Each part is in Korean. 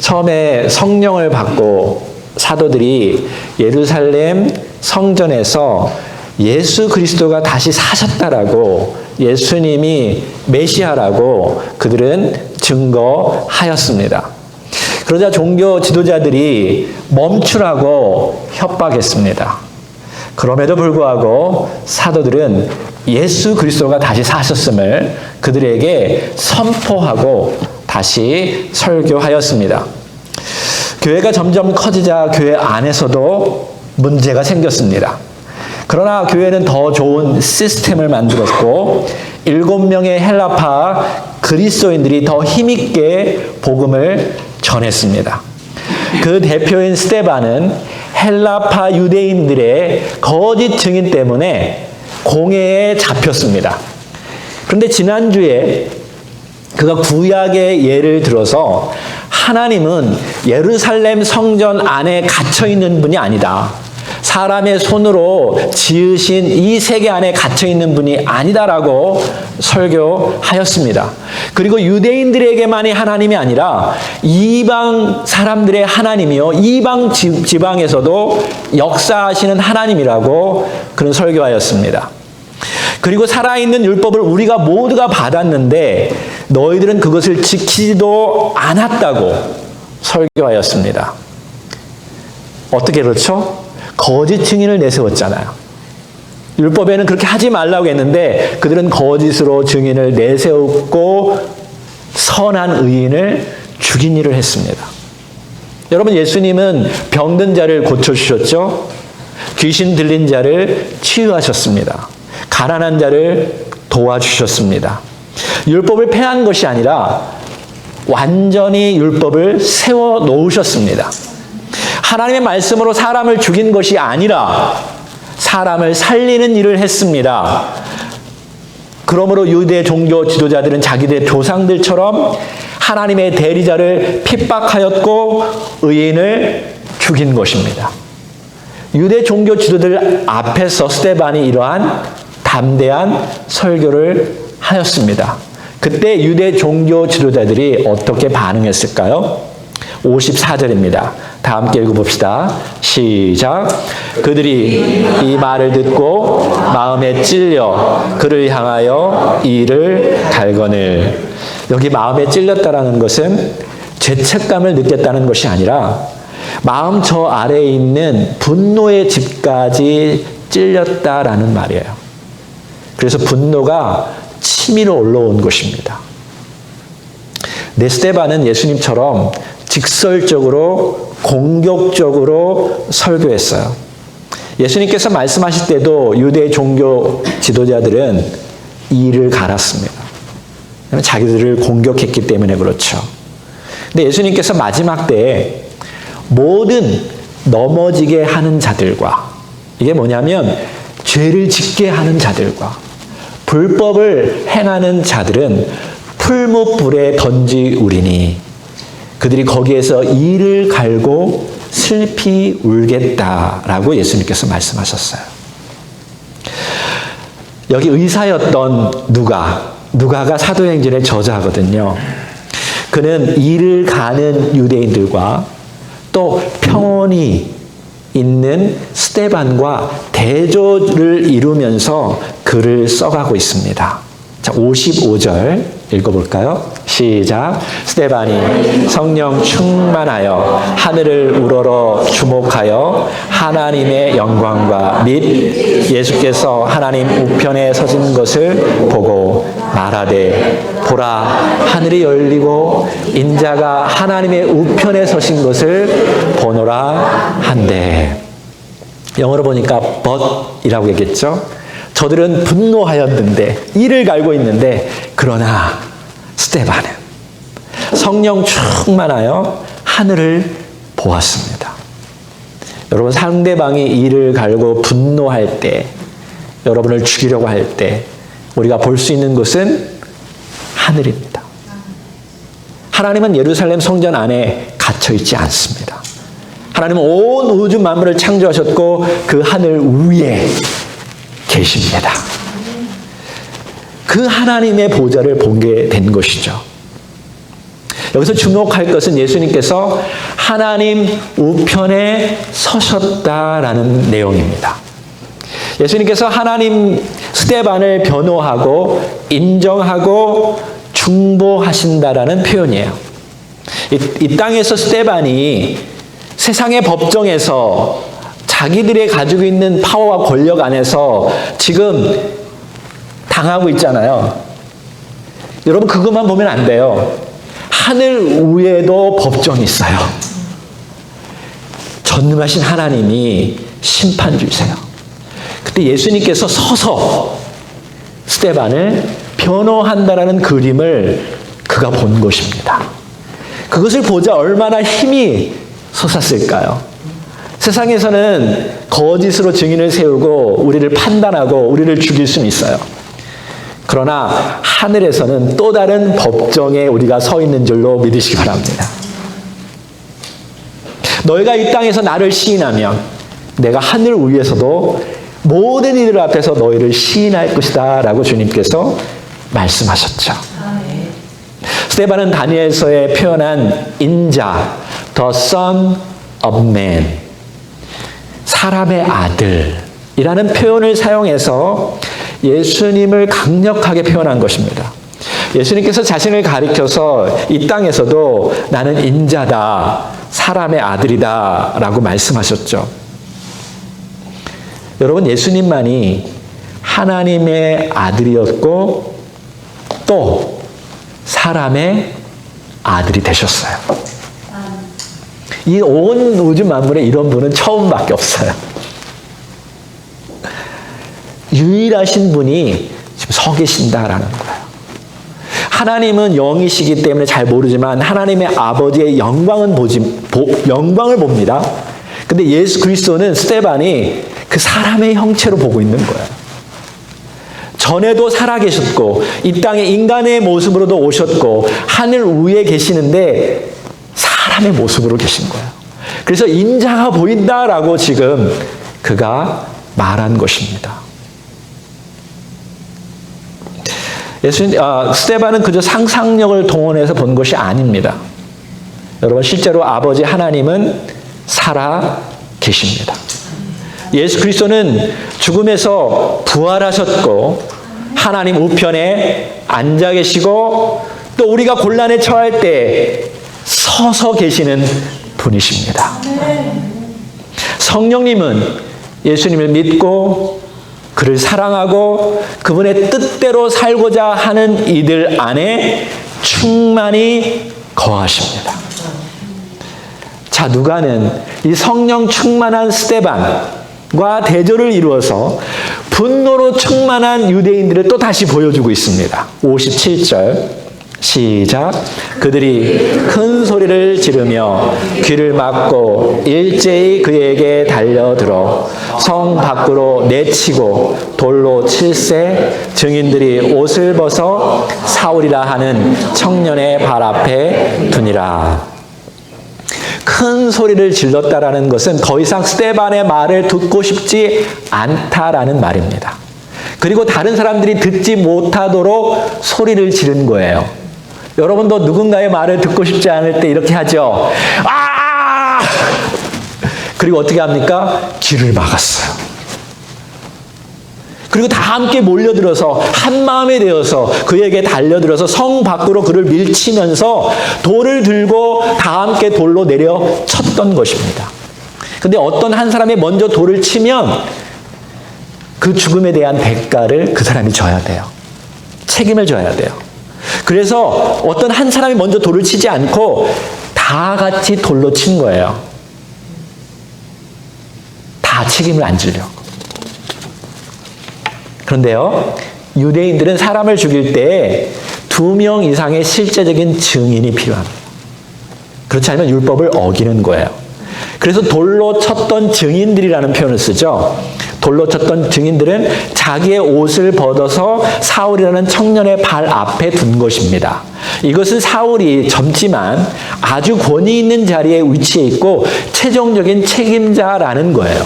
처음에 성령을 받고 사도들이 예루살렘 성전에서 예수 그리스도가 다시 사셨다라고, 예수님이 메시아라고 그들은 증거하였습니다. 그러자 종교 지도자들이 멈추라고 협박했습니다. 그럼에도 불구하고 사도들은 예수 그리스도가 다시 사셨음을 그들에게 선포하고 다시 설교하였습니다. 교회가 점점 커지자 교회 안에서도 문제가 생겼습니다. 그러나 교회는 더 좋은 시스템을 만들었고 7명의 헬라파 그리스도인들이 더 힘있게 복음을 전했습니다. 그 대표인 스데반은 헬라파 유대인들의 거짓 증인 때문에 공회에 잡혔습니다. 그런데 지난주에 그가 구약의 예를 들어서 하나님은 예루살렘 성전 안에 갇혀있는 분이 아니다. 사람의 손으로 지으신 이 세계 안에 갇혀있는 분이 아니다라고 설교하였습니다. 그리고 유대인들에게만이 하나님이 아니라 이방 사람들의 하나님이요, 이방 지방에서도 역사하시는 하나님이라고 그런 설교하였습니다. 그리고 살아있는 율법을 우리가 모두가 받았는데 너희들은 그것을 지키지도 않았다고 설교하였습니다. 어떻게 그렇죠? 거짓 증인을 내세웠잖아요. 율법에는 그렇게 하지 말라고 했는데 그들은 거짓으로 증인을 내세웠고 선한 의인을 죽인 일을 했습니다. 여러분, 예수님은 병든 자를 고쳐주셨죠? 귀신 들린 자를 치유하셨습니다. 가난한 자를 도와주셨습니다. 율법을 폐한 것이 아니라 완전히 율법을 세워 놓으셨습니다. 하나님의 말씀으로 사람을 죽인 것이 아니라 사람을 살리는 일을 했습니다. 그러므로 유대 종교 지도자들은 자기들의 조상들처럼 하나님의 대리자를 핍박하였고 의인을 죽인 것입니다. 유대 종교 지도자들 앞에서 스데반이 이러한 담대한 설교를 하였습니다. 그때 유대 종교 지도자들이 어떻게 반응했을까요? 54절입니다. 다 함께 읽어봅시다. 시작. 그들이 이 말을 듣고 마음에 찔려 그를 향하여 이를 갈거늘. 여기 마음에 찔렸다라는 것은 죄책감을 느꼈다는 것이 아니라 마음 저 아래에 있는 분노의 집까지 찔렸다라는 말이에요. 그래서 분노가 치밀어 올라온 것입니다. 스데반은 예수님처럼 직설적으로 공격적으로 설교했어요. 예수님께서 말씀하실 때도 유대 종교 지도자들은 이를 갈았습니다. 자기들을 공격했기 때문에 그렇죠. 근데 예수님께서 마지막 때에 모든 넘어지게 하는 자들과, 이게 뭐냐면 죄를 짓게 하는 자들과 불법을 행하는 자들은 풀무불에 던지우리니 그들이 거기에서 이를 갈고 슬피 울겠다라고 예수님께서 말씀하셨어요. 여기 의사였던 누가가 사도행전의 저자거든요. 그는 이를 가는 유대인들과 또 평온이 있는 스데반과 대조를 이루면서 글을 써가고 있습니다. 자, 55절 읽어볼까요? 시작. 스데반이 성령 충만하여 하늘을 우러러 주목하여 하나님의 영광과 및 예수께서 하나님 우편에 서신 것을 보고 말하되 보라 하늘이 열리고 인자가 하나님의 우편에 서신 것을 보노라 한데. 영어로 보니까 but이라고 얘기했죠. 저들은 분노하였는데 이를 갈고 있는데 그러나 스데반은 성령 충만하여 하늘을 보았습니다. 여러분, 상대방이 이를 갈고 분노할 때, 여러분을 죽이려고 할 때 우리가 볼 수 있는 것은 하늘입니다. 하나님은 예루살렘 성전 안에 갇혀 있지 않습니다. 하나님은 온 우주 만물을 창조하셨고 그 하늘 위에 계십니다. 그 하나님의 보좌를 보게 된 것이죠. 여기서 주목할 것은 예수님께서 하나님 우편에 서셨다라는 내용입니다. 예수님께서 하나님 스데반을 변호하고 인정하고 중보하신다라는 표현이에요. 이 땅에서 스데반이 세상의 법정에서 자기들이 가지고 있는 파워와 권력 안에서 지금 당하고 있잖아요. 여러분 그것만 보면 안 돼요. 하늘 위에도 법정이 있어요. 전능하신 하나님이 심판주이세요. 그때 예수님께서 서서 스데반을 변호한다라는 그림을 그가 본 것입니다. 그것을 보자 얼마나 힘이 솟았을까요? 세상에서는 거짓으로 증인을 세우고 우리를 판단하고 우리를 죽일 수는 있어요. 그러나 하늘에서는 또 다른 법정에 우리가 서 있는 줄로 믿으시기 바랍니다. 너희가 이 땅에서 나를 시인하면 내가 하늘 위에서도 모든 이들 앞에서 너희를 시인할 것이다 라고 주님께서 말씀하셨죠. 스데반은 다니엘서에 표현한 인자, the son of man, 사람의 아들이라는 표현을 사용해서 예수님을 강력하게 표현한 것입니다. 예수님께서 자신을 가리켜서 이 땅에서도 나는 인자다, 사람의 아들이다 라고 말씀하셨죠. 여러분, 예수님만이 하나님의 아들이었고 또 사람의 아들이 되셨어요. 이 온 우주 만물에 이런 분은 처음밖에 없어요. 유일하신 분이 지금 서 계신다라는 거예요. 하나님은 영이시기 때문에 잘 모르지만 하나님의 아버지의 영광을 봅니다. 근데 예수 그리스도는 스데반이 그 사람의 형체로 보고 있는 거예요. 전에도 살아계셨고 이 땅에 인간의 모습으로도 오셨고 하늘 위에 계시는데 사람의 모습으로 계신 거예요. 그래서 인자가 보인다라고 지금 그가 말한 것입니다. 스데반은 그저 상상력을 동원해서 본 것이 아닙니다. 여러분, 실제로 아버지 하나님은 살아 계십니다. 예수 그리스도는 죽음에서 부활하셨고 하나님 우편에 앉아 계시고 또 우리가 곤란에 처할 때 서서 계시는 분이십니다. 성령님은 예수님을 믿고 그를 사랑하고 그분의 뜻대로 살고자 하는 이들 안에 충만히 거하십니다. 자, 누가는 이 성령 충만한 스데반과 대조를 이루어서 분노로 충만한 유대인들을 또 다시 보여주고 있습니다. 57절 시작. 그들이 큰 소리를 지르며 귀를 막고 일제히 그에게 달려들어 성 밖으로 내치고 돌로 칠세 증인들이 옷을 벗어 사울이라 하는 청년의 발 앞에 두니라. 큰 소리를 질렀다라는 것은 더 이상 스데반의 말을 듣고 싶지 않다라는 말입니다. 그리고 다른 사람들이 듣지 못하도록 소리를 지른 거예요. 여러분도 누군가의 말을 듣고 싶지 않을 때 이렇게 하죠. 아! 그리고 어떻게 합니까? 귀를 막았어요. 그리고 다 함께 몰려들어서 한 마음이 되어서 그에게 달려들어서 성 밖으로 그를 밀치면서 돌을 들고 다 함께 돌로 내려 쳤던 것입니다. 근데 어떤 한 사람이 먼저 돌을 치면 그 죽음에 대한 대가를 그 사람이 져야 돼요. 책임을 져야 돼요. 그래서 어떤 한 사람이 먼저 돌을 치지 않고 다 같이 돌로 친 거예요. 다 책임을 안 지려고. 그런데요, 유대인들은 사람을 죽일 때 2명 이상의 실제적인 증인이 필요합니다. 그렇지 않으면 율법을 어기는 거예요. 그래서 돌로 쳤던 증인들이라는 표현을 쓰죠. 돌로 쳤던 증인들은 자기의 옷을 벗어서 사울이라는 청년의 발 앞에 둔 것입니다. 이것은 사울이 젊지만 아주 권위 있는 자리에 위치해 있고 최종적인 책임자라는 거예요.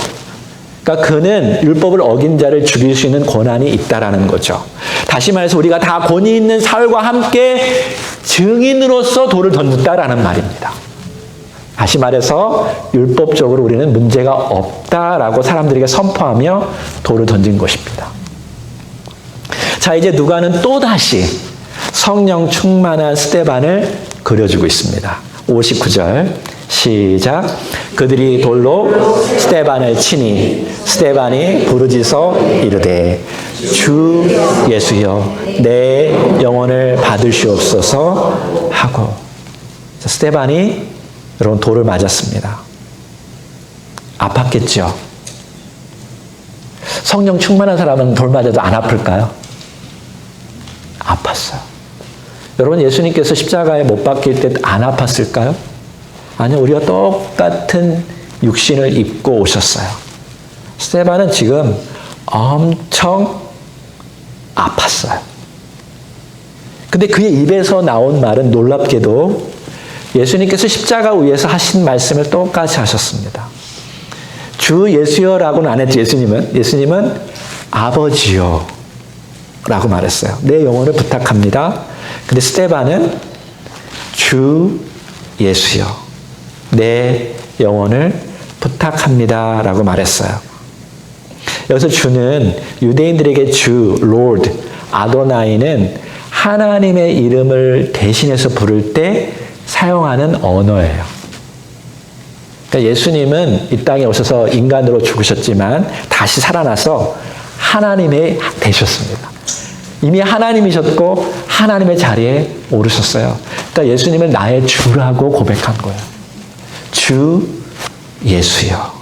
그러니까 그러니까 그는 율법을 어긴 자를 죽일 수 있는 권한이 있다라는 거죠. 다시 말해서 우리가 다 권위 있는 사울과 함께 증인으로서 돌을 던졌다라는 말입니다. 다시 말해서 율법적으로 우리는 문제가 없다라고 사람들에게 선포하며 돌을 던진 것입니다. 자, 이제 누가는 또다시 성령 충만한 스데반을 그려주고 있습니다. 59절 시작. 그들이 돌로 스데반을 치니 스데반이 부르짖어 이르되 주 예수여 내 영혼을 받으시옵소서 하고. 스데반이 여러분 돌을 맞았습니다. 아팠겠죠. 성령 충만한 사람은 돌 맞아도 안 아플까요? 아팠어요. 여러분 예수님께서 십자가에 못 박힐 때 안 아팠을까요? 아니요. 우리가 똑같은 육신을 입고 오셨어요. 스데반은 지금 엄청 아팠어요. 근데 그의 입에서 나온 말은 놀랍게도 예수님께서 십자가 위에서 하신 말씀을 똑같이 하셨습니다. 주 예수여라고는 안 했죠. 예수님은 아버지요 라고 말했어요. 내 영혼을 부탁합니다. 근데 스데반은 주 예수여 내 영혼을 부탁합니다 라고 말했어요. 여기서 주는 유대인들에게 주, Lord, 아도나이는 하나님의 이름을 대신해서 부를 때 사용하는 언어예요. 그러니까 예수님은 이 땅에 오셔서 인간으로 죽으셨지만 다시 살아나서 하나님이 되셨습니다. 이미 하나님이셨고 하나님의 자리에 오르셨어요. 그러니까 예수님을 나의 주라고 고백한 거예요. 주 예수여.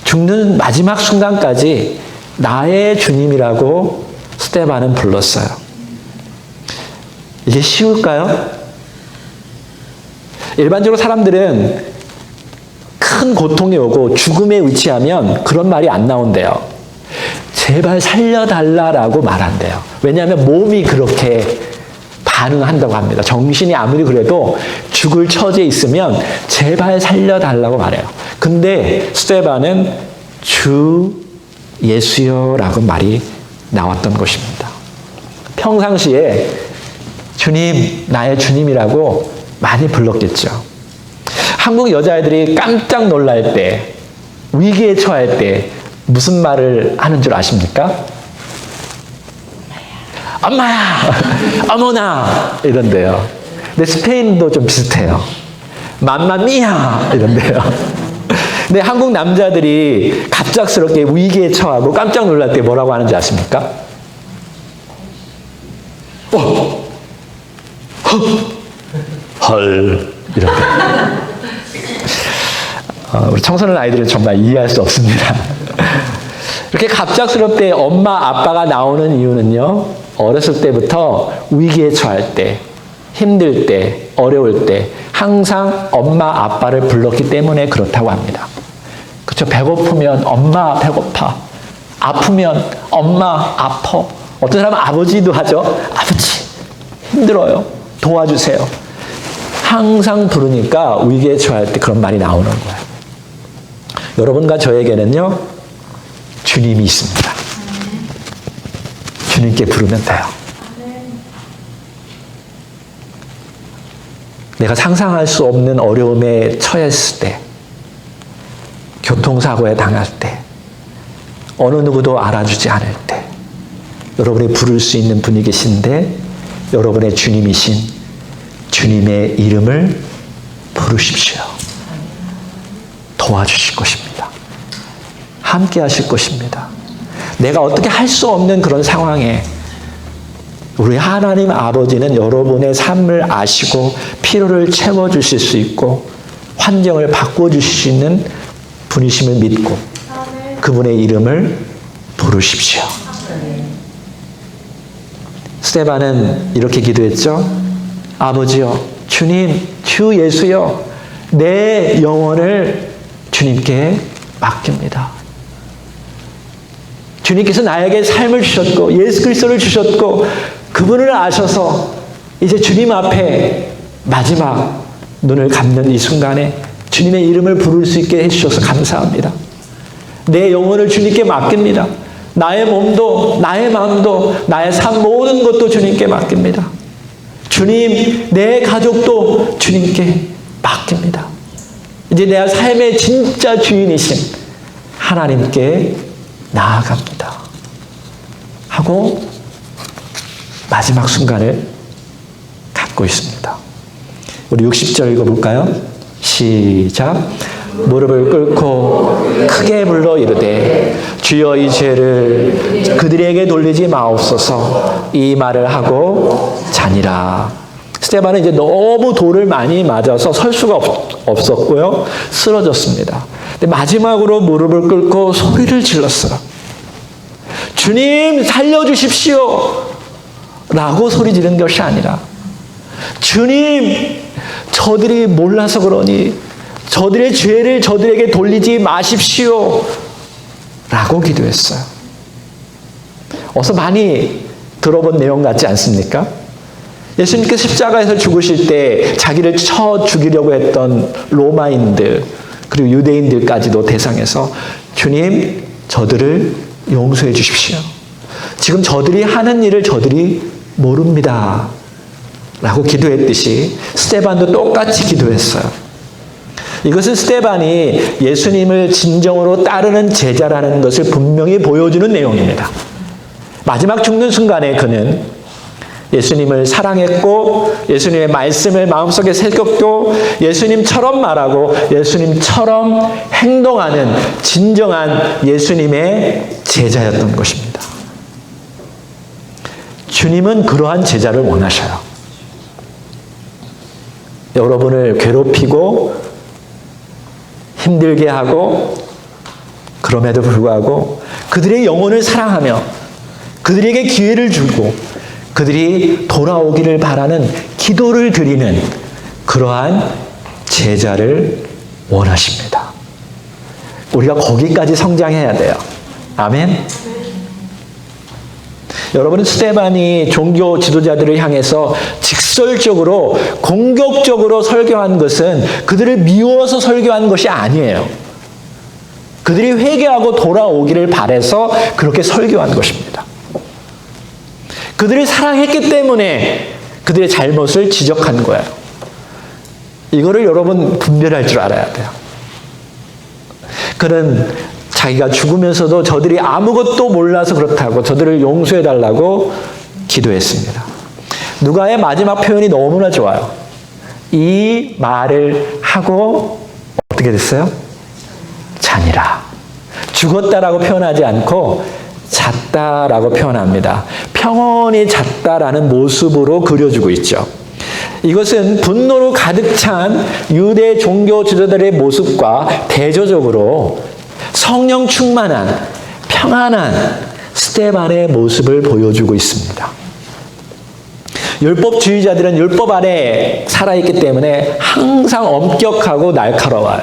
죽는 마지막 순간까지 나의 주님이라고 스데반은 불렀어요. 이게 쉬울까요? 일반적으로 사람들은 큰 고통이 오고 죽음에 위치하면 그런 말이 안 나온대요. 제발 살려달라라고 말한대요. 왜냐하면 몸이 그렇게 반응한다고 합니다. 정신이 아무리 그래도 죽을 처지에 있으면 제발 살려달라고 말해요. 근데 스데반은 주 예수여라고 말이 나왔던 것입니다. 평상시에 주님, 나의 주님이라고 많이 불렀겠죠. 한국 여자애들이 깜짝 놀랄 때, 위기에 처할 때 무슨 말을 하는 줄 아십니까? 엄마야! 어머나! 이런데요. 근데 스페인도 좀 비슷해요. 맘마미야! 이런데요. 근데 한국 남자들이 갑작스럽게 위기에 처하고 깜짝 놀랄 때 뭐라고 하는지 아십니까? 헐 이렇게. 우리 청소년 아이들은 정말 이해할 수 없습니다. 이렇게 갑작스럽게 엄마 아빠가 나오는 이유는요, 어렸을 때부터 위기에 처할 때, 힘들 때, 어려울 때 항상 엄마 아빠를 불렀기 때문에 그렇다고 합니다. 그렇죠? 배고프면 엄마 배고파, 아프면 엄마 아파. 어떤 사람은 아버지도 하죠. 아버지 힘들어요, 도와주세요. 항상 부르니까 위기에 처할 때 그런 말이 나오는 거예요. 여러분과 저에게는요, 주님이 있습니다. 주님께 부르면 돼요. 내가 상상할 수 없는 어려움에 처했을 때, 교통사고에 당할 때, 어느 누구도 알아주지 않을 때, 여러분이 부를 수 있는 분이 계신데, 여러분의 주님이신 주님의 이름을 부르십시오. 도와주실 것입니다. 함께 하실 것입니다. 내가 어떻게 할 수 없는 그런 상황에 우리 하나님 아버지는 여러분의 삶을 아시고 필요를 채워주실 수 있고 환경을 바꿔주실 수 있는 분이심을 믿고 그분의 이름을 부르십시오. 스데반은 이렇게 기도했죠. 아버지여, 주님, 주 예수여, 내 영혼을 주님께 맡깁니다. 주님께서 나에게 삶을 주셨고 예수 그리스도를 주셨고 그분을 아셔서 이제 주님 앞에 마지막 눈을 감는 이 순간에 주님의 이름을 부를 수 있게 해주셔서 감사합니다. 내 영혼을 주님께 맡깁니다. 나의 몸도, 나의 마음도, 나의 삶 모든 것도 주님께 맡깁니다. 주님, 내 가족도 주님께 맡깁니다. 이제 내 삶의 진짜 주인이신 하나님께 나아갑니다. 하고 마지막 순간을 갖고 있습니다. 우리 60절 읽어볼까요? 시작. 무릎을 꿇고 크게 불러 이르되 주여 이 죄를 그들에게 돌리지 마옵소서. 이 말을 하고 자니라. 스데반은 이제 너무 돌을 많이 맞아서 설 수가 없었고요. 쓰러졌습니다. 근데 마지막으로 무릎을 꿇고 소리를 질렀어요. 주님 살려주십시오 라고 소리 지른 것이 아니라, 주님 저들이 몰라서 그러니 저들의 죄를 저들에게 돌리지 마십시오 라고 기도했어요. 어서 많이 들어본 내용 같지 않습니까? 예수님께서 십자가에서 죽으실 때 자기를 쳐 죽이려고 했던 로마인들 그리고 유대인들까지도 대상해서 주님 저들을 용서해 주십시오. 지금 저들이 하는 일을 저들이 모릅니다 라고 기도했듯이 스데반도 똑같이 기도했어요. 이것은 스데반이 예수님을 진정으로 따르는 제자라는 것을 분명히 보여주는 내용입니다. 마지막 죽는 순간에 그는 예수님을 사랑했고 예수님의 말씀을 마음속에 새겼고 예수님처럼 말하고 예수님처럼 행동하는 진정한 예수님의 제자였던 것입니다. 주님은 그러한 제자를 원하셔요. 여러분을 괴롭히고 힘들게 하고 그럼에도 불구하고 그들의 영혼을 사랑하며 그들에게 기회를 주고 그들이 돌아오기를 바라는 기도를 드리는 그러한 제자를 원하십니다. 우리가 거기까지 성장해야 돼요. 아멘. 여러분은 스데반이 종교 지도자들을 향해서 직설적으로 공격적으로 설교한 것은 그들을 미워서 설교한 것이 아니에요. 그들이 회개하고 돌아오기를 바라서 그렇게 설교한 것입니다. 그들을 사랑했기 때문에 그들의 잘못을 지적한 거예요. 이거를 여러분 분별할 줄 알아야 돼요. 그는 자기가 죽으면서도 저들이 아무것도 몰라서 그렇다고 저들을 용서해달라고 기도했습니다. 누가의 마지막 표현이 너무나 좋아요. 이 말을 하고 어떻게 됐어요? 자니라. 죽었다라고 표현하지 않고 잤다라고 표현합니다. 평온히 잤다라는 모습으로 그려주고 있죠. 이것은 분노로 가득 찬 유대 종교 지도자들의 모습과 대조적으로 성령 충만한 평안한 스데반의 모습을 보여주고 있습니다. 율법주의자들은 율법 아래 살아있기 때문에 항상 엄격하고 날카로워요.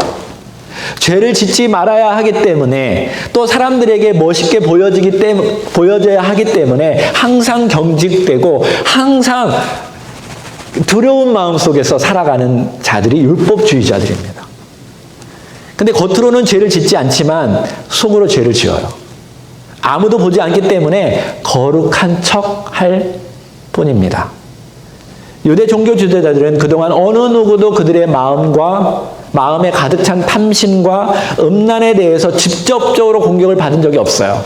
죄를 짓지 말아야 하기 때문에 또 사람들에게 멋있게 보여져야 하기 때문에 항상 경직되고 항상 두려운 마음 속에서 살아가는 자들이 율법주의자들입니다. 근데 겉으로는 죄를 짓지 않지만 속으로 죄를 지어요. 아무도 보지 않기 때문에 거룩한 척 할 뿐입니다. 유대 종교 지도자들은 그동안 어느 누구도 그들의 마음에 가득 찬 탐심과 음란에 대해서 직접적으로 공격을 받은 적이 없어요.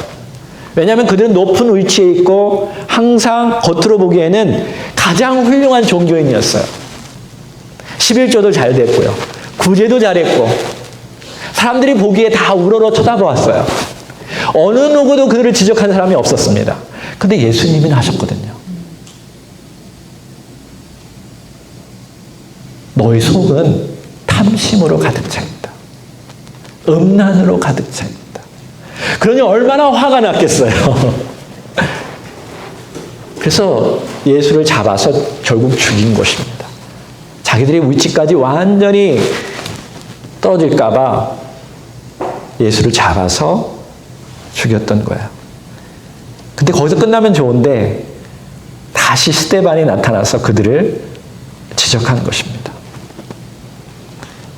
왜냐하면 그들은 높은 위치에 있고 항상 겉으로 보기에는 가장 훌륭한 종교인이었어요. 11조도 잘 됐고요. 구제도 잘했고 사람들이 보기에 다 우러러 쳐다보았어요. 어느 누구도 그들을 지적하는 사람이 없었습니다. 근데 예수님은 하셨거든요. 너희 속은 탐심으로 가득 차 있다. 음란으로 가득 차 있다. 그러니 얼마나 화가 났겠어요. 그래서 예수를 잡아서 결국 죽인 것입니다. 자기들의 위치까지 완전히 떨어질까 봐 예수를 잡아서 죽였던 거예요. 근데 거기서 끝나면 좋은데 다시 스데반이 나타나서 그들을 지적하는 것입니다.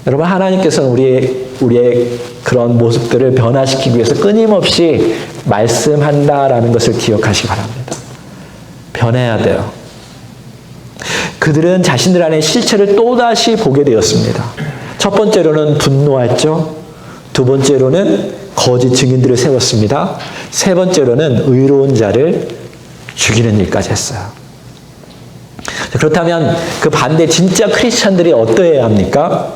여러분, 하나님께서는 우리의 그런 모습들을 변화시키기 위해서 끊임없이 말씀한다라는 것을 기억하시기 바랍니다. 변해야 돼요. 그들은 자신들 안에 실체를 또다시 보게 되었습니다. 첫 번째로는 분노했죠. 두 번째로는 거짓 증인들을 세웠습니다. 세 번째로는 의로운 자를 죽이는 일까지 했어요. 그렇다면 그 반대 진짜 크리스찬들이 어떠해야 합니까?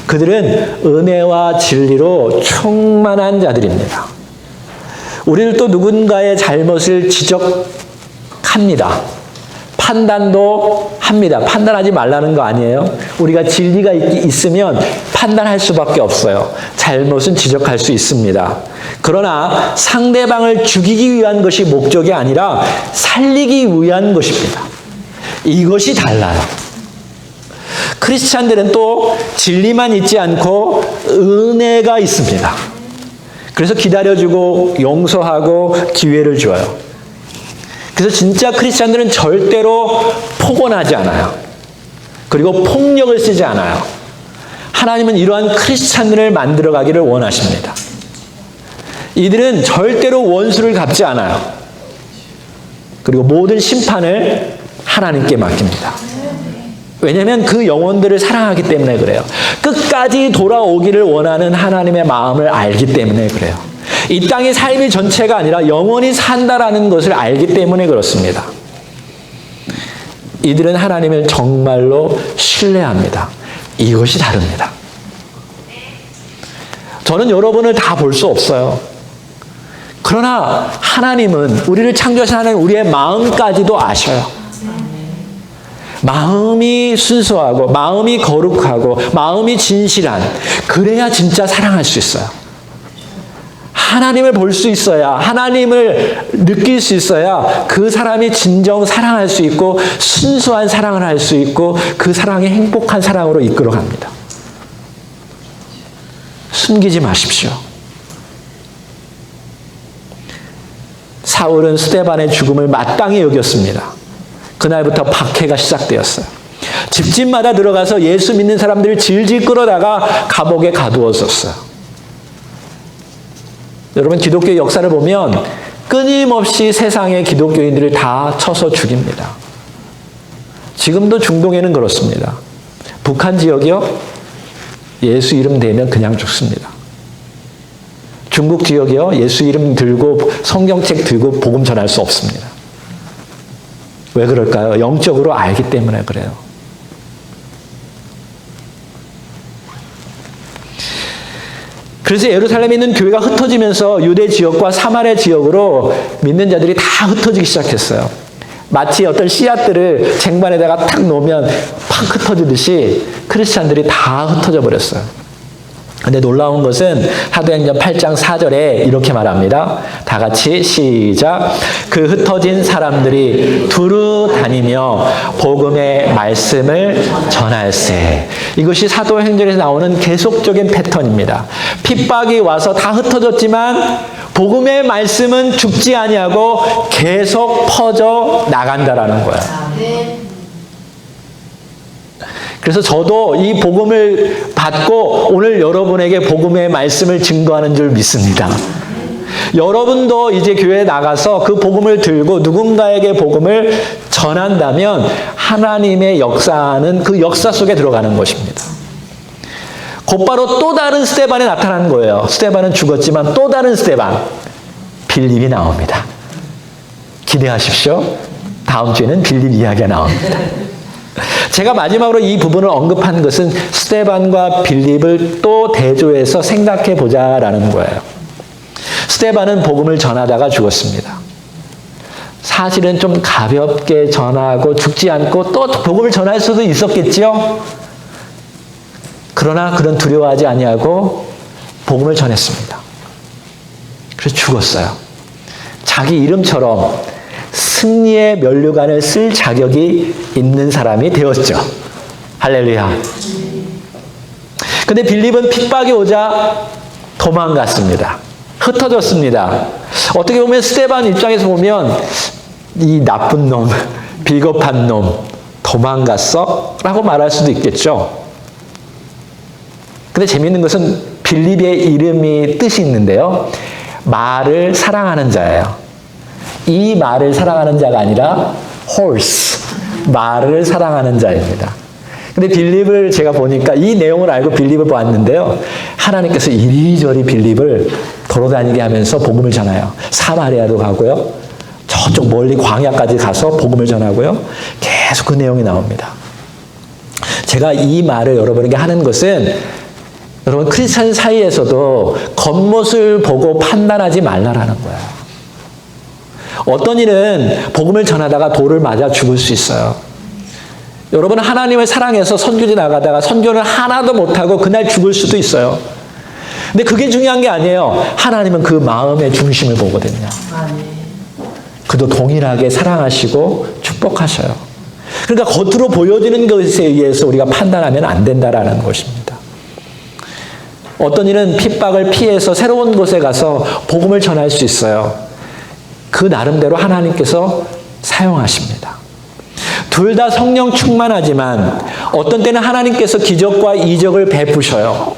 그들은 은혜와 진리로 충만한 자들입니다. 우리는 또 누군가의 잘못을 지적합니다. 판단도 합니다. 판단하지 말라는 거 아니에요. 우리가 진리가 있으면 판단할 수밖에 없어요. 잘못은 지적할 수 있습니다. 그러나 상대방을 죽이기 위한 것이 목적이 아니라 살리기 위한 것입니다. 이것이 달라요. 크리스찬들은 또 진리만 있지 않고 은혜가 있습니다. 그래서 기다려주고 용서하고 기회를 줘요. 그래서 진짜 크리스찬들은 절대로 폭언하지 않아요. 그리고 폭력을 쓰지 않아요. 하나님은 이러한 크리스찬들을 만들어가기를 원하십니다. 이들은 절대로 원수를 갚지 않아요. 그리고 모든 심판을 하나님께 맡깁니다. 왜냐하면 그 영혼들을 사랑하기 때문에 그래요. 끝까지 돌아오기를 원하는 하나님의 마음을 알기 때문에 그래요. 이 땅의 삶이 전체가 아니라 영원히 산다라는 것을 알기 때문에 그렇습니다. 이들은 하나님을 정말로 신뢰합니다. 이것이 다릅니다. 저는 여러분을 다 볼 수 없어요. 그러나 하나님은, 우리를 창조하신 하나님, 우리의 마음까지도 아셔요. 마음이 순수하고 마음이 거룩하고 마음이 진실한, 그래야 진짜 사랑할 수 있어요. 하나님을 볼 수 있어야, 하나님을 느낄 수 있어야 그 사람이 진정 사랑할 수 있고 순수한 사랑을 할 수 있고 그 사랑이 행복한 사랑으로 이끌어갑니다. 숨기지 마십시오. 사울은 스데반의 죽음을 마땅히 여겼습니다. 그날부터 박해가 시작되었어요. 집집마다 들어가서 예수 믿는 사람들을 질질 끌어다가 감옥에 가두었었어요. 여러분, 기독교의 역사를 보면 끊임없이 세상의 기독교인들을 다 쳐서 죽입니다. 지금도 중동에는 그렇습니다. 북한 지역이요, 예수 이름 대면 그냥 죽습니다. 중국 지역이요, 예수 이름 들고 성경책 들고 복음 전할 수 없습니다. 왜 그럴까요? 영적으로 알기 때문에 그래요. 그래서 예루살렘에 있는 교회가 흩어지면서 유대 지역과 사마리아 지역으로 믿는 자들이 다 흩어지기 시작했어요. 마치 어떤 씨앗들을 쟁반에다가 탁 놓으면 팍 흩어지듯이 크리스찬들이 다 흩어져 버렸어요. 근데 놀라운 것은 사도행전 8장 4절에 이렇게 말합니다. 다 같이 시작. 그 흩어진 사람들이 두루 다니며 복음의 말씀을 전할세. 이것이 사도행전에서 나오는 계속적인 패턴입니다. 핍박이 와서 다 흩어졌지만 복음의 말씀은 죽지 아니하고 계속 퍼져 나간다라는 거예요. 그래서 저도 이 복음을 받고 오늘 여러분에게 복음의 말씀을 증거하는 줄 믿습니다. 여러분도 이제 교회에 나가서 그 복음을 들고 누군가에게 복음을 전한다면 하나님의 역사는 그 역사 속에 들어가는 것입니다. 곧바로 또 다른 스데반이 나타난 거예요. 스데반은 죽었지만 또 다른 스데반, 빌립이 나옵니다. 기대하십시오. 다음 주에는 빌립 이야기가 나옵니다. 제가 마지막으로 이 부분을 언급한 것은 스데반과 빌립을 또 대조해서 생각해 보자라는 거예요. 스데반은 복음을 전하다가 죽었습니다. 사실은 좀 가볍게 전하고 죽지 않고 또 복음을 전할 수도 있었겠지요. 그러나 그런 두려워하지 아니하고 복음을 전했습니다. 그래서 죽었어요. 자기 이름처럼 승리의 면류관을 쓸 자격이 있는 사람이 되었죠. 할렐루야. 근데 빌립은 핍박이 오자 도망갔습니다. 흩어졌습니다. 어떻게 보면 스데반 입장에서 보면 이 나쁜 놈, 비겁한 놈, 도망갔어? 라고 말할 수도 있겠죠. 근데 재미있는 것은 빌립의 이름이 뜻이 있는데요. 말을 사랑하는 자예요. 이 말을 사랑하는 자가 아니라 horse, 말을 사랑하는 자입니다. 근데 빌립을 제가 보니까 이 내용을 알고 빌립을 보았는데요. 하나님께서 이리저리 빌립을 돌아다니게 하면서 복음을 전해요. 사마리아도 가고요. 저쪽 멀리 광야까지 가서 복음을 전하고요. 계속 그 내용이 나옵니다. 제가 이 말을 여러분에게 하는 것은 여러분 크리스찬 사이에서도 겉모습을 보고 판단하지 말라라는 거예요. 어떤 일은 복음을 전하다가 돌을 맞아 죽을 수 있어요. 여러분 하나님을 사랑해서 선교지 나가다가 선교를 하나도 못하고 그날 죽을 수도 있어요. 근데 그게 중요한 게 아니에요. 하나님은 그 마음의 중심을 보거든요. 그도 동일하게 사랑하시고 축복하셔요. 그러니까 겉으로 보여지는 것에 의해서 우리가 판단하면 안 된다라는 것입니다. 어떤 일은 핍박을 피해서 새로운 곳에 가서 복음을 전할 수 있어요. 그 나름대로 하나님께서 사용하십니다. 둘 다 성령 충만하지만 어떤 때는 하나님께서 기적과 이적을 베푸셔요.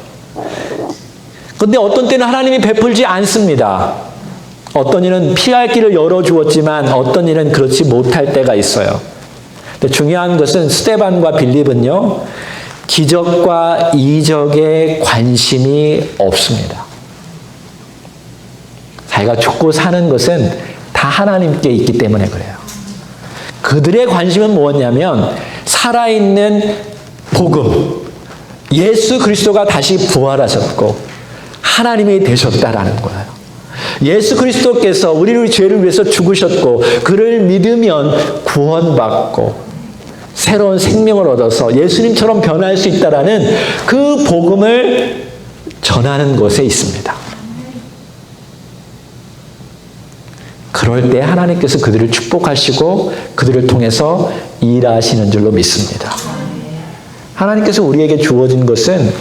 그런데 어떤 때는 하나님이 베풀지 않습니다. 어떤 일은 피할 길을 열어주었지만 어떤 일은 그렇지 못할 때가 있어요. 근데 중요한 것은 스데반과 빌립은요. 기적과 이적에 관심이 없습니다. 자기가 죽고 사는 것은 다 하나님께 있기 때문에 그래요. 그들의 관심은 뭐였냐면 살아있는 복음, 예수 그리스도가 다시 부활하셨고 하나님이 되셨다라는 거예요. 예수 그리스도께서 우리를 죄를 위해서 죽으셨고 그를 믿으면 구원받고 새로운 생명을 얻어서 예수님처럼 변할 수 있다라는 그 복음을 전하는 곳에 있습니다. 그럴 때 하나님께서 그들을 축복하시고 그들을 통해서 일하시는 줄로 믿습니다. 하나님께서 우리에게 주어진 것은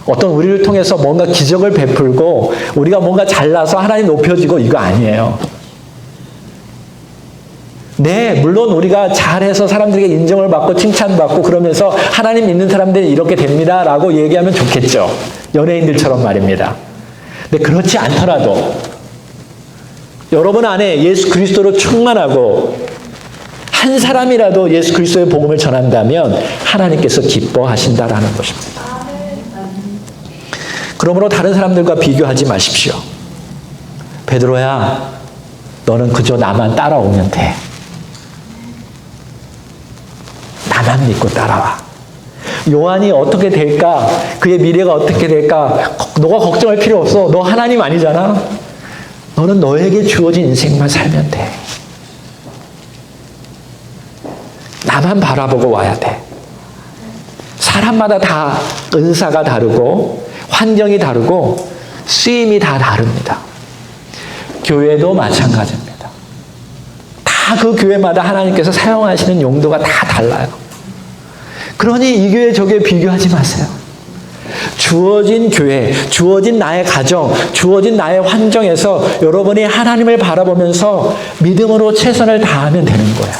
어떤 우리를 통해서 뭔가 기적을 베풀고 우리가 뭔가 잘나서 하나님 높여지고 이거 아니에요. 네, 물론 우리가 잘해서 사람들에게 인정을 받고 칭찬받고 그러면서 하나님 믿는 사람들이 이렇게 됩니다 라고 얘기하면 좋겠죠. 연예인들처럼 말입니다. 근데 그렇지 않더라도 여러분 안에 예수 그리스도로 충만하고 한 사람이라도 예수 그리스도의 복음을 전한다면 하나님께서 기뻐하신다라는 것입니다. 그러므로 다른 사람들과 비교하지 마십시오. 베드로야, 너는 그저 나만 따라오면 돼. 나만 믿고 따라와. 요한이 어떻게 될까? 그의 미래가 어떻게 될까? 너가 걱정할 필요 없어. 너 하나님 아니잖아. 너는 너에게 주어진 인생만 살면 돼. 나만 바라보고 와야 돼. 사람마다 다 은사가 다르고 환경이 다르고 쓰임이 다 다릅니다. 교회도 마찬가지입니다. 다 그 교회마다 하나님께서 사용하시는 용도가 다 달라요. 그러니 이 교회 저 교회 비교하지 마세요. 주어진 교회, 주어진 나의 가정, 주어진 나의 환경에서 여러분이 하나님을 바라보면서 믿음으로 최선을 다하면 되는 거야.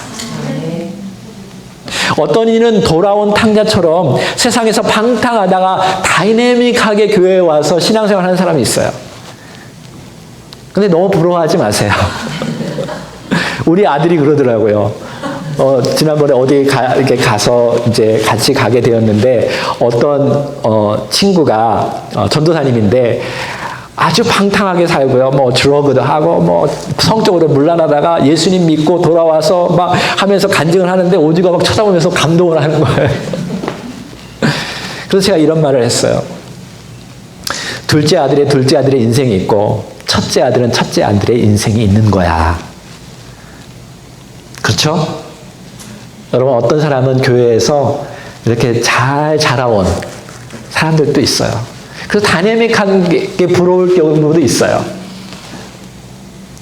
어떤 이는 돌아온 탕자처럼 세상에서 방탕하다가 다이내믹하게 교회에 와서 신앙생활 하는 사람이 있어요. 근데 너무 부러워하지 마세요. 우리 아들이 그러더라고요. 지난번에 어디 이렇게 가서 이제 같이 가게 되었는데 어떤 친구가 전도사님인데 아주 방탕하게 살고요. 뭐 드러그도 하고 뭐 성적으로 문란하다가 예수님 믿고 돌아와서 막 하면서 간증을 하는데 오지가 막 쳐다보면서 감동을 하는 거예요. 그래서 제가 이런 말을 했어요. 둘째 아들의 인생이 있고 첫째 아들은 첫째 아들의 인생이 있는 거야. 그렇죠? 여러분 어떤 사람은 교회에서 이렇게 잘 자라온 사람들도 있어요. 그래서 다이내믹한 게 부러울 경우도 있어요.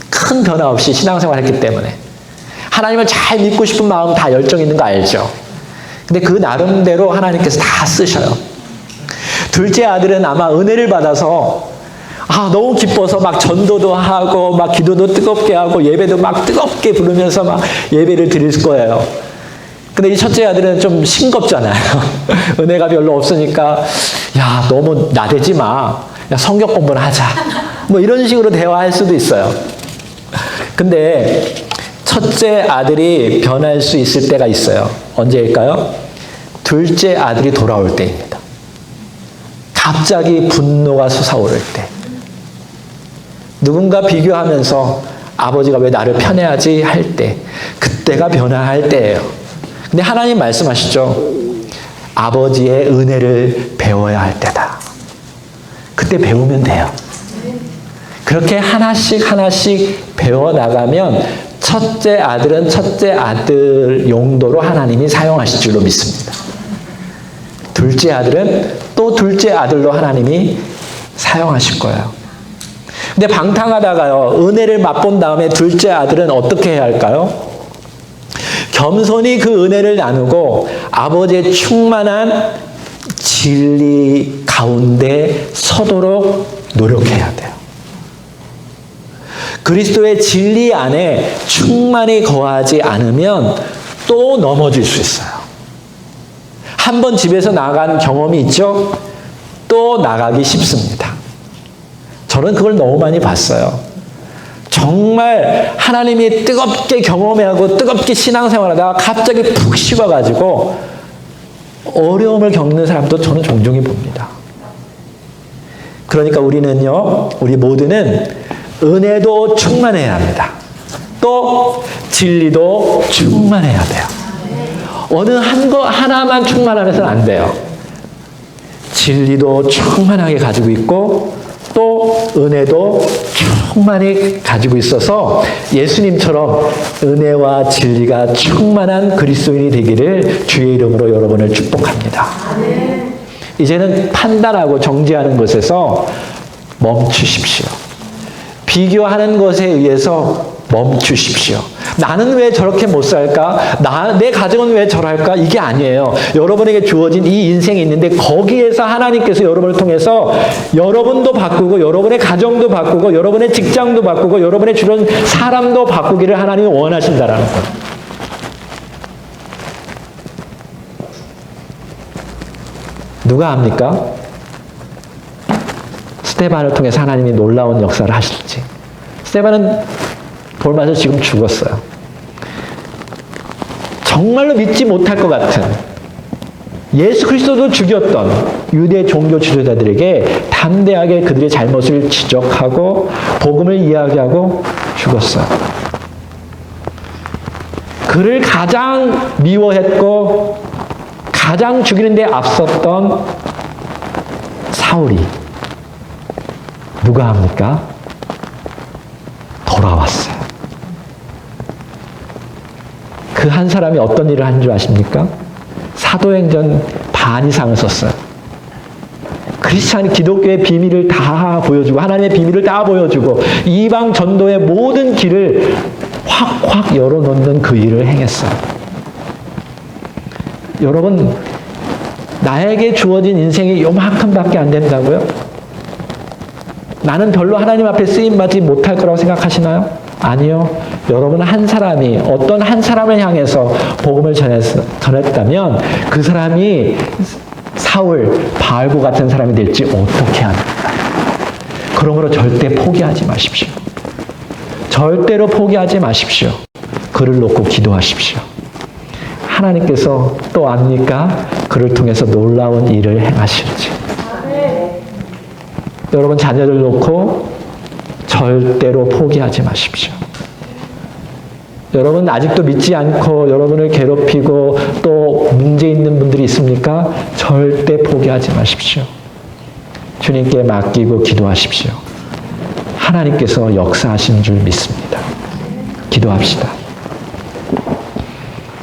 큰 변화 없이 신앙생활 했기 때문에. 하나님을 잘 믿고 싶은 마음 다 열정 있는 거 알죠? 근데 그 나름대로 하나님께서 다 쓰셔요. 둘째 아들은 아마 은혜를 받아서 너무 기뻐서 막 전도도 하고 막 기도도 뜨겁게 하고 예배도 막 뜨겁게 부르면서 막 예배를 드릴 거예요. 근데 이 첫째 아들은 좀 싱겁잖아요. 은혜가 별로 없으니까 야, 너무 나대지 마. 야, 성경 공부나 하자. 뭐 이런 식으로 대화할 수도 있어요. 근데 첫째 아들이 변할 수 있을 때가 있어요. 언제일까요? 둘째 아들이 돌아올 때입니다. 갑자기 분노가 솟아오를 때. 누군가 비교하면서 아버지가 왜 나를 편애하지 할 때, 그때가 변화할 때예요. 근데 하나님 말씀하시죠. 아버지의 은혜를 배워야 할 때다. 그때 배우면 돼요. 그렇게 하나씩 배워나가면 첫째 아들은 첫째 아들 용도로 하나님이 사용하실 줄로 믿습니다. 둘째 아들은 또 둘째 아들로 하나님이 사용하실 거예요. 근데 방탕하다가요, 은혜를 맛본 다음에 둘째 아들은 어떻게 해야 할까요? 겸손히 그 은혜를 나누고 아버지의 충만한 진리 가운데 서도록 노력해야 돼요. 그리스도의 진리 안에 충만히 거하지 않으면 또 넘어질 수 있어요. 한 번 집에서 나간 경험이 있죠? 또 나가기 쉽습니다. 저는 그걸 너무 많이 봤어요. 정말 하나님이 뜨겁게 경험하고 뜨겁게 신앙생활하다가 갑자기 푹 식어가지고 어려움을 겪는 사람도 저는 종종 봅니다. 그러니까 우리 모두는 은혜도 충만해야 합니다. 또 진리도 충만해야 돼요. 어느 하나만 충만하면서는 안 돼요. 진리도 충만하게 가지고 있고 또 은혜도 충만히 가지고 있어서 예수님처럼 은혜와 진리가 충만한 그리스도인이 되기를 주의 이름으로 여러분을 축복합니다. 이제는 판단하고 정죄하는 것에서 멈추십시오. 비교하는 것에 의해서 멈추십시오. 나는 왜 저렇게 못 살까? 내 가정은 왜 저럴까? 이게 아니에요. 여러분에게 주어진 이 인생이 있는데 거기에서 하나님께서 여러분을 통해서 여러분도 바꾸고 여러분의 가정도 바꾸고 여러분의 직장도 바꾸고 여러분의 주변 사람도 바꾸기를 하나님이 원하신다라는 거예요. 누가 합니까? 스데반을 통해서 하나님이 놀라운 역사를 하실지. 스데반은 돌 맞아 지금 죽었어요. 정말로 믿지 못할 것 같은 예수 그리스도도 죽였던 유대 종교 지도자들에게 담대하게 그들의 잘못을 지적하고 복음을 이야기하고 죽었어요. 그를 가장 미워했고 가장 죽이는 데 앞섰던 사울이 누가 합니까? 돌아왔어요. 그 한 사람이 어떤 일을 한 줄 아십니까? 사도행전 반 이상을 썼어요. 크리스찬 기독교의 비밀을 다 보여주고 하나님의 비밀을 다 보여주고 이방 전도의 모든 길을 확확 열어놓는 그 일을 행했어요. 여러분, 나에게 주어진 인생이 요만큼밖에 안 된다고요? 나는 별로 하나님 앞에 쓰임받지 못할 거라고 생각하시나요? 아니요. 여러분 한 사람이 어떤 한 사람을 향해서 복음을 전했다면 그 사람이 사울, 바알고 같은 사람이 될지 어떻게 합니까? 그러므로 절대 포기하지 마십시오. 절대로 포기하지 마십시오. 그를 놓고 기도하십시오. 하나님께서 또 압니까? 그를 통해서 놀라운 일을 행하실지. 여러분 자녀를 놓고 절대로 포기하지 마십시오. 여러분 아직도 믿지 않고 여러분을 괴롭히고 또 문제 있는 분들이 있습니까? 절대 포기하지 마십시오. 주님께 맡기고 기도하십시오. 하나님께서 역사하신 줄 믿습니다. 기도합시다.